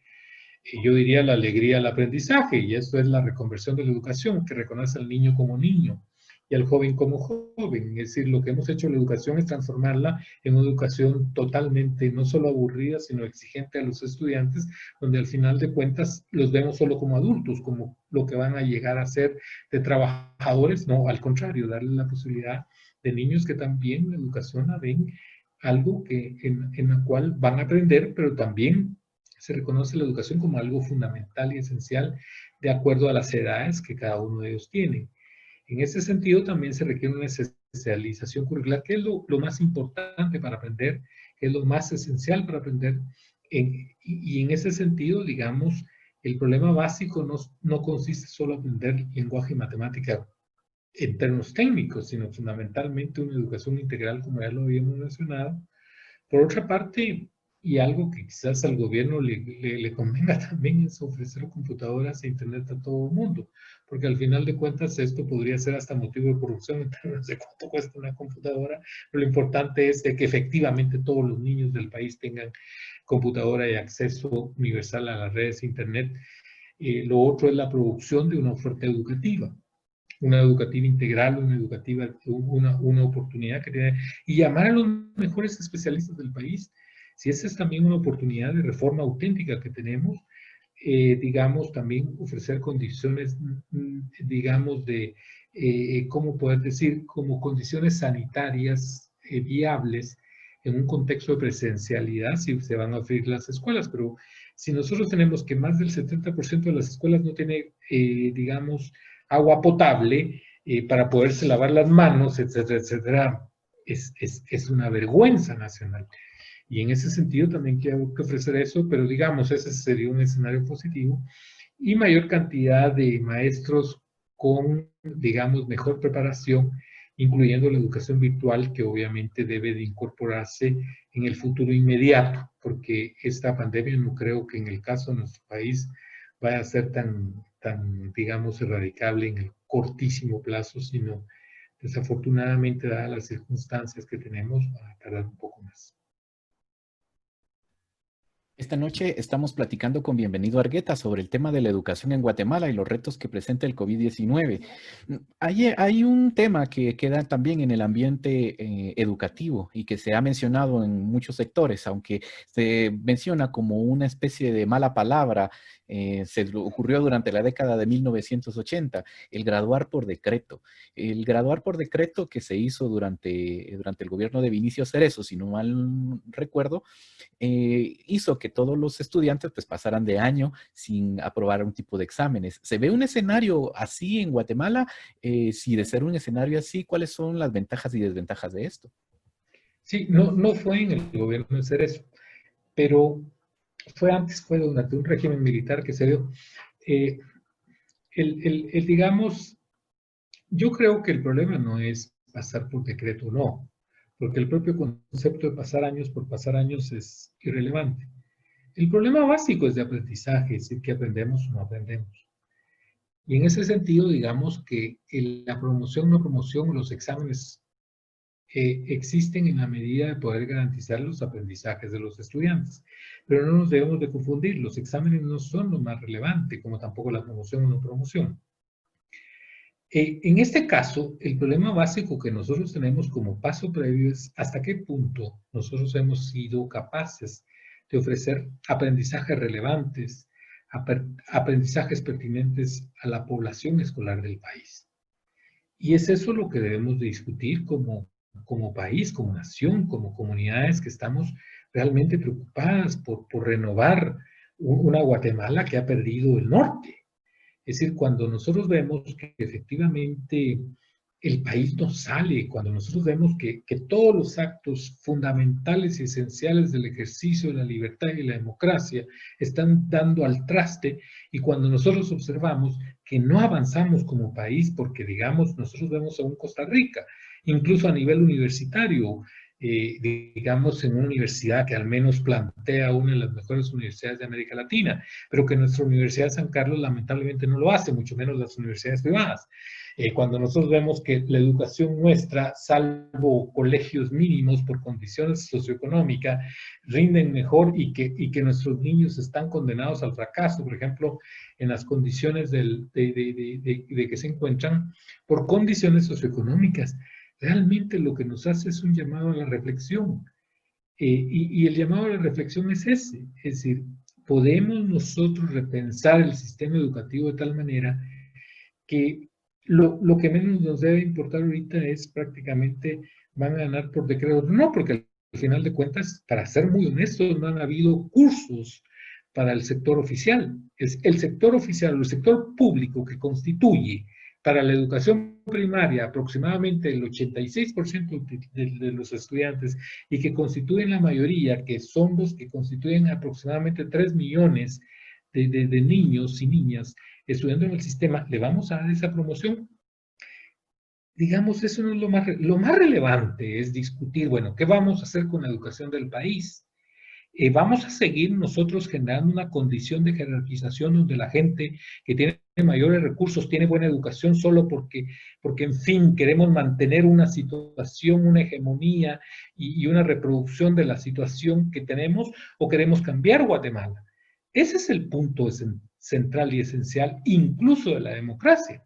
yo diría, la alegría al aprendizaje, y esto es la reconversión de la educación, que reconoce al niño como niño y al joven como joven. Es decir, lo que hemos hecho en la educación es transformarla en una educación totalmente, no solo aburrida, sino exigente a los estudiantes, donde al final de cuentas los vemos solo como adultos, como lo que van a llegar a ser de trabajadores, no, al contrario, darles la posibilidad de niños que también la educación la ven algo que, en la cual van a aprender, pero también se reconoce la educación como algo fundamental y esencial de acuerdo a las edades que cada uno de ellos tiene. En ese sentido, también se requiere una especialización curricular, que es lo más importante para aprender, que es lo más esencial para aprender. Y en ese sentido, digamos, el problema básico no consiste solo en aprender lenguaje y matemática en términos técnicos, sino fundamentalmente una educación integral, como ya lo habíamos mencionado. Por otra parte, Y algo que quizás al gobierno le convenga también es ofrecer computadoras e internet a todo el mundo, porque al final de cuentas esto podría ser hasta motivo de corrupción en términos de cuánto cuesta una computadora, pero lo importante es de que efectivamente todos los niños del país tengan computadora y acceso universal a las redes de internet. Lo otro es la producción de una oferta educativa, una educativa integral, una oportunidad que tiene, y llamar a los mejores especialistas del país. Si esa es también una oportunidad de reforma auténtica que tenemos, digamos, también ofrecer condiciones, digamos, ¿cómo poder decir? Como condiciones sanitarias viables en un contexto de presencialidad, si se van a abrir las escuelas, pero si nosotros tenemos que más del 70% de las escuelas no tiene, digamos, agua potable para poderse lavar las manos, etcétera, etcétera, es una vergüenza nacional. Y en ese sentido también quiero que ofrecer eso, pero digamos, ese sería un escenario positivo. Y mayor cantidad de maestros con, digamos, mejor preparación, incluyendo la educación virtual, que obviamente debe de incorporarse en el futuro inmediato, porque esta pandemia no creo que en el caso de nuestro país vaya a ser tan digamos, erradicable en el cortísimo plazo, sino desafortunadamente, dadas las circunstancias que tenemos, va a tardar un poco más. Esta noche estamos platicando con Bienvenido Argueta sobre el tema de la educación en Guatemala y los retos que presenta el COVID-19. Hay un tema que queda también en el ambiente educativo y que se ha mencionado en muchos sectores, aunque se menciona como una especie de mala palabra. Se ocurrió durante la década de 1980, el graduar por decreto. El graduar por decreto que se hizo durante el gobierno de Vinicio Cerezo, si no mal recuerdo, hizo que todos los estudiantes pues pasaran de año sin aprobar un tipo de exámenes. ¿Se ve un escenario así en Guatemala? Si de ser un escenario así, ¿cuáles son las ventajas y desventajas de esto? Sí, no fue en el gobierno de Cerezo, pero fue durante un régimen militar que se dio. Eh, digamos, yo creo que el problema no es pasar por decreto, no, porque el propio concepto de pasar años por pasar años es irrelevante. El problema básico es de aprendizaje, es decir, que aprendemos o no aprendemos. Y en ese sentido, digamos que la promoción, no promoción, los exámenes existen en la medida de poder garantizar los aprendizajes de los estudiantes. Pero no nos debemos de confundir, los exámenes no son lo más relevante, como tampoco la promoción o no promoción. En este caso, el problema básico que nosotros tenemos como paso previo es hasta qué punto nosotros hemos sido capaces de ofrecer aprendizajes relevantes, aprendizajes pertinentes a la población escolar del país. Y es eso lo que debemos de discutir como país, como nación, como comunidades que estamos realmente preocupadas por renovar una Guatemala que ha perdido el norte. Es decir, cuando nosotros vemos que efectivamente el país no sale, cuando nosotros vemos que todos los actos fundamentales y esenciales del ejercicio de la libertad y la democracia están dando al traste, y cuando nosotros observamos que no avanzamos como país, porque digamos, nosotros vemos a un Costa Rica, incluso a nivel universitario, digamos, en una universidad que al menos plantea una de las mejores universidades de América Latina, pero que nuestra Universidad de San Carlos lamentablemente no lo hace, mucho menos las universidades privadas. Cuando nosotros vemos que la educación nuestra, salvo colegios mínimos por condiciones socioeconómicas, rinden mejor y que nuestros niños están condenados al fracaso, por ejemplo, en las condiciones de que se encuentran por condiciones socioeconómicas, realmente lo que nos hace es un llamado a la reflexión. Y el llamado a la reflexión es ese, es decir, podemos nosotros repensar el sistema educativo de tal manera que lo que menos nos debe importar ahorita es prácticamente van a ganar por decreto. No, porque al final de cuentas, para ser muy honestos, no han habido cursos para el sector oficial. Es el sector oficial, el sector público que constituye para la educación primaria aproximadamente el 86% de los estudiantes y que constituyen la mayoría, que son los que constituyen aproximadamente 3 millones de niños y niñas estudiando en el sistema, ¿le vamos a dar esa promoción? Digamos, eso no es lo más relevante, es discutir, bueno, ¿qué vamos a hacer con la educación del país? vamos a seguir nosotros generando una condición de jerarquización donde la gente que tiene mayores recursos tiene buena educación solo porque en fin, queremos mantener una situación, una hegemonía y una reproducción de la situación que tenemos, o queremos cambiar Guatemala. Ese es el punto central y esencial, incluso de la democracia.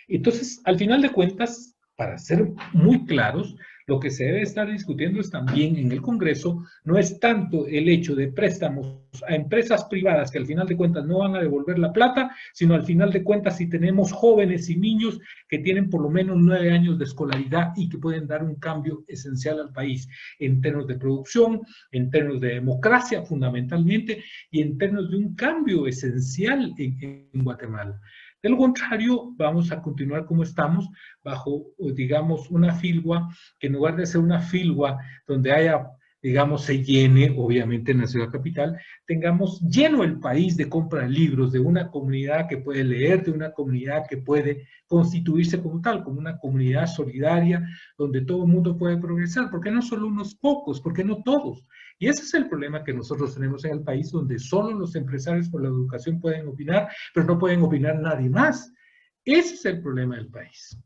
Entonces, al final de cuentas, para ser muy claros, lo que se debe estar discutiendo es también en el Congreso, no es tanto el hecho de préstamos a empresas privadas que al final de cuentas no van a devolver la plata, sino al final de cuentas si tenemos jóvenes y niños que tienen por lo menos 9 años de escolaridad y que pueden dar un cambio esencial al país en términos de producción, en términos de democracia fundamentalmente y en términos de un cambio esencial en Guatemala. De lo contrario, vamos a continuar como estamos, bajo, digamos, una filgua, que en lugar de ser una filgua donde haya, digamos, se llene, obviamente en la ciudad capital, tengamos lleno el país de compra de libros, de una comunidad que puede leer, de una comunidad que puede constituirse como tal, como una comunidad solidaria, donde todo el mundo puede progresar, porque no solo unos pocos, porque no todos. Y ese es el problema que nosotros tenemos en el país, donde solo los empresarios por la educación pueden opinar, pero no pueden opinar nadie más. Ese es el problema del país.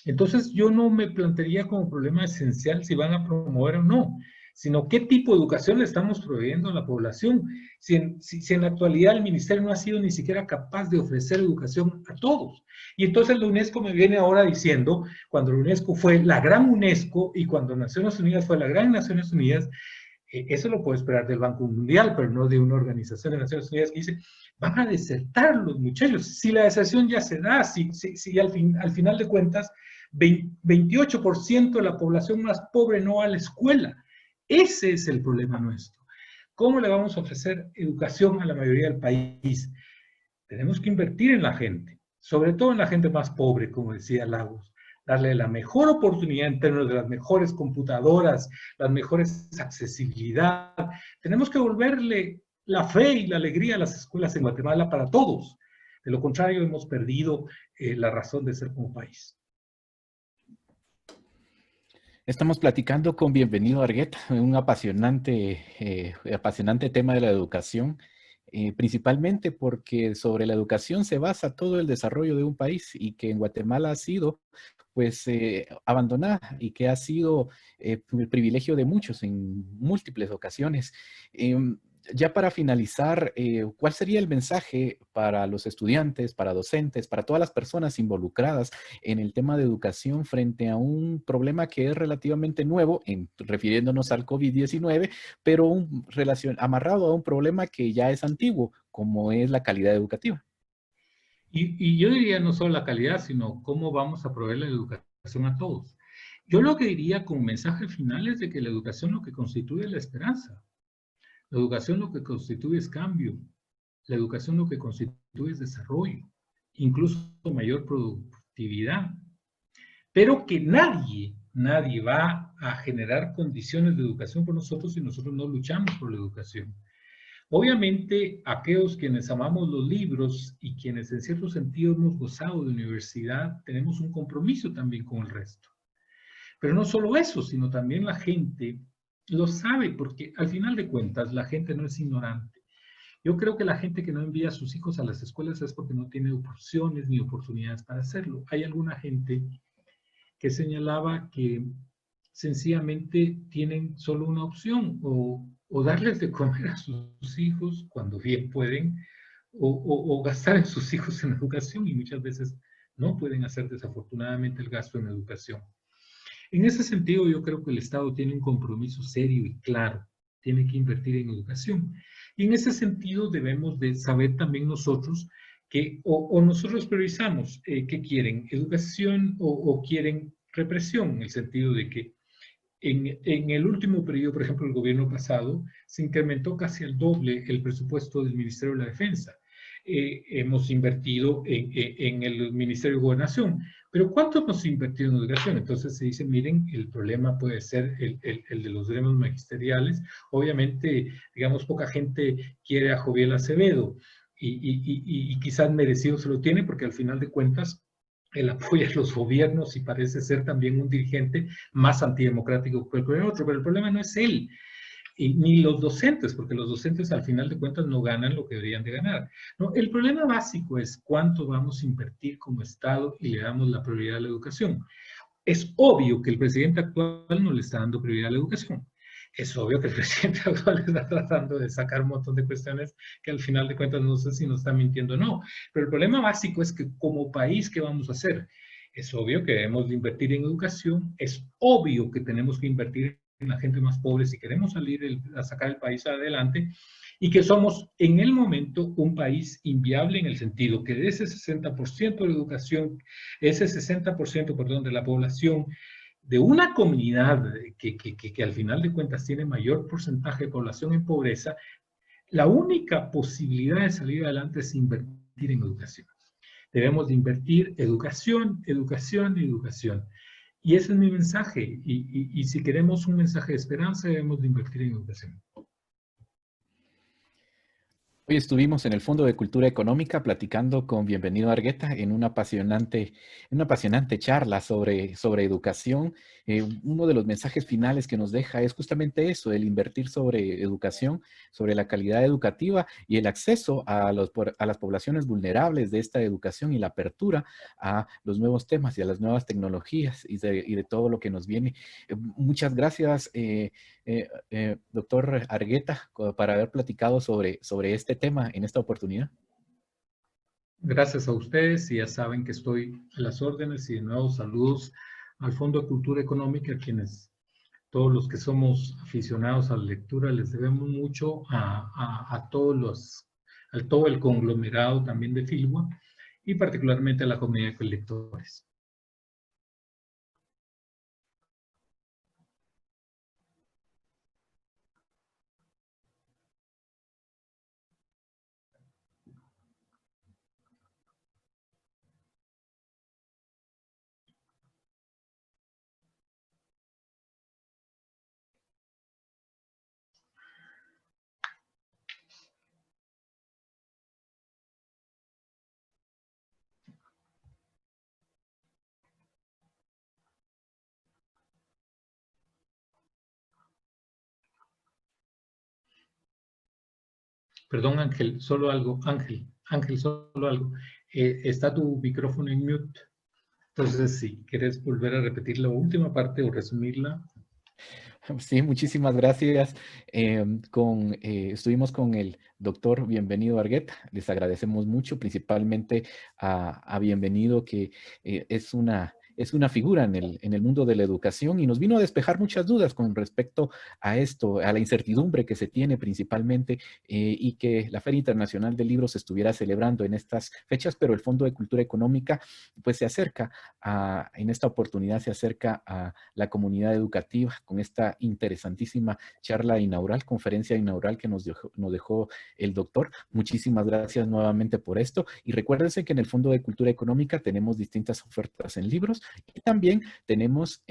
Entonces, yo no me plantearía como problema esencial si van a promover o no, sino qué tipo de educación le estamos proveyendo a la población. Si en la actualidad el ministerio no ha sido ni siquiera capaz de ofrecer educación a todos. Y entonces la UNESCO me viene ahora diciendo, cuando la UNESCO fue la gran UNESCO y cuando Naciones Unidas fue la gran Naciones Unidas, eso lo puede esperar del Banco Mundial, pero no de una organización de Naciones Unidas que dice, van a desertar los muchachos. Si la deserción ya se da, si al final de cuentas, 28% de la población más pobre no va a la escuela. Ese es el problema nuestro. ¿Cómo le vamos a ofrecer educación a la mayoría del país? Tenemos que invertir en la gente, sobre todo en la gente más pobre, como decía Lagos, darle la mejor oportunidad en términos de las mejores computadoras, las mejores accesibilidad. Tenemos que volverle la fe y la alegría a las escuelas en Guatemala para todos. De lo contrario, hemos perdido la razón de ser como país. Estamos platicando con Bienvenido Argueta, un apasionante tema de la educación, principalmente porque sobre la educación se basa todo el desarrollo de un país y que en Guatemala ha sido pues abandonada y que ha sido el privilegio de muchos en múltiples ocasiones. Ya para finalizar, ¿cuál sería el mensaje para los estudiantes, para docentes, para todas las personas involucradas en el tema de educación frente a un problema que es relativamente nuevo, refiriéndonos al COVID-19, pero amarrado a un problema que ya es antiguo, como es la calidad educativa? Y yo diría no solo la calidad, sino cómo vamos a proveer la educación a todos. Yo lo que diría como mensaje final es de que la educación lo que constituye es la esperanza. La educación lo que constituye es cambio. La educación lo que constituye es desarrollo, incluso mayor productividad. Pero que nadie va a generar condiciones de educación por nosotros si nosotros no luchamos por la educación. Obviamente, aquellos quienes amamos los libros y quienes en cierto sentido hemos gozado de universidad, tenemos un compromiso también con el resto. Pero no solo eso, sino también la gente lo sabe, porque al final de cuentas la gente no es ignorante. Yo creo que la gente que no envía a sus hijos a las escuelas es porque no tiene opciones ni oportunidades para hacerlo. Hay alguna gente que señalaba que sencillamente tienen solo una opción, o darles de comer a sus hijos cuando bien pueden, o gastar en sus hijos en educación, y muchas veces no pueden hacer desafortunadamente el gasto en educación. En ese sentido, yo creo que el Estado tiene un compromiso serio y claro, tiene que invertir en educación. Y en ese sentido debemos de saber también nosotros que o nosotros priorizamos qué quieren, educación o quieren represión, en el sentido de que en el último periodo, por ejemplo, el gobierno pasado, se incrementó casi al doble el presupuesto del Ministerio de la Defensa. Hemos invertido en el Ministerio de Gobernación. Pero ¿cuánto hemos invertido en educación? Entonces se dice, miren, el problema puede ser el de los gremios magisteriales. Obviamente, digamos, poca gente quiere a Joviel Acevedo y quizás merecido se lo tiene porque al final de cuentas él apoya a los gobiernos y parece ser también un dirigente más antidemocrático que el otro, pero el problema no es él. Y ni los docentes, porque los docentes al final de cuentas no ganan lo que deberían de ganar. No, el problema básico es cuánto vamos a invertir como Estado y le damos la prioridad a la educación. Es obvio que el presidente actual no le está dando prioridad a la educación. Es obvio que el presidente actual está tratando de sacar un montón de cuestiones que al final de cuentas no sé si nos está mintiendo o no. Pero el problema básico es que como país, ¿qué vamos a hacer? Es obvio que debemos de invertir en educación, es obvio que tenemos que invertir en la gente más pobre si queremos a sacar el país adelante, y que somos en el momento un país inviable en el sentido que de ese 60% de educación, ese 60%, perdón, de la población de una comunidad que al final de cuentas tiene mayor porcentaje de población en pobreza, la única posibilidad de salir adelante es invertir en educación. Debemos de invertir educación, educación y educación. Y ese es mi mensaje. Y si queremos un mensaje de esperanza, debemos de invertir en educación. Hoy estuvimos en el Fondo de Cultura Económica platicando con Bienvenido Argueta en una apasionante charla sobre educación. Uno de los mensajes finales que nos deja es justamente eso, el invertir sobre educación, sobre la calidad educativa y el acceso a las poblaciones vulnerables de esta educación y la apertura a los nuevos temas y a las nuevas tecnologías y de todo lo que nos viene. Muchas gracias, doctor Argueta, para haber platicado sobre este tema en esta oportunidad. Gracias a ustedes y ya saben que estoy a las órdenes y de nuevo saludos al Fondo de Cultura Económica, quienes todos los que somos aficionados a la lectura les debemos mucho a todo el conglomerado también de Filwa y particularmente a la comunidad de lectores. Perdón, Ángel, solo algo. Ángel, solo algo. Está tu micrófono en mute. Entonces, si quieres volver a repetir la última parte o resumirla. Sí, muchísimas gracias. Estuvimos con el doctor Bienvenido Argueta. Les agradecemos mucho, principalmente a Bienvenido, que es una figura en el mundo de la educación y nos vino a despejar muchas dudas con respecto a esto, a la incertidumbre que se tiene principalmente y que la Feria Internacional del Libro se estuviera celebrando en estas fechas, pero el Fondo de Cultura Económica pues en esta oportunidad se acerca a la comunidad educativa con esta interesantísima charla inaugural, conferencia inaugural que nos dejó el doctor. Muchísimas gracias nuevamente por esto y recuérdense que en el Fondo de Cultura Económica tenemos distintas ofertas en libros y también tenemos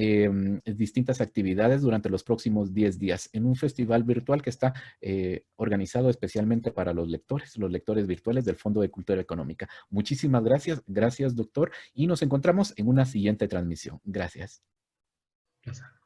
distintas actividades durante los próximos 10 días en un festival virtual que está organizado especialmente para los lectores virtuales del Fondo de Cultura Económica. Muchísimas gracias, doctor, y nos encontramos en una siguiente transmisión. Gracias. Gracias.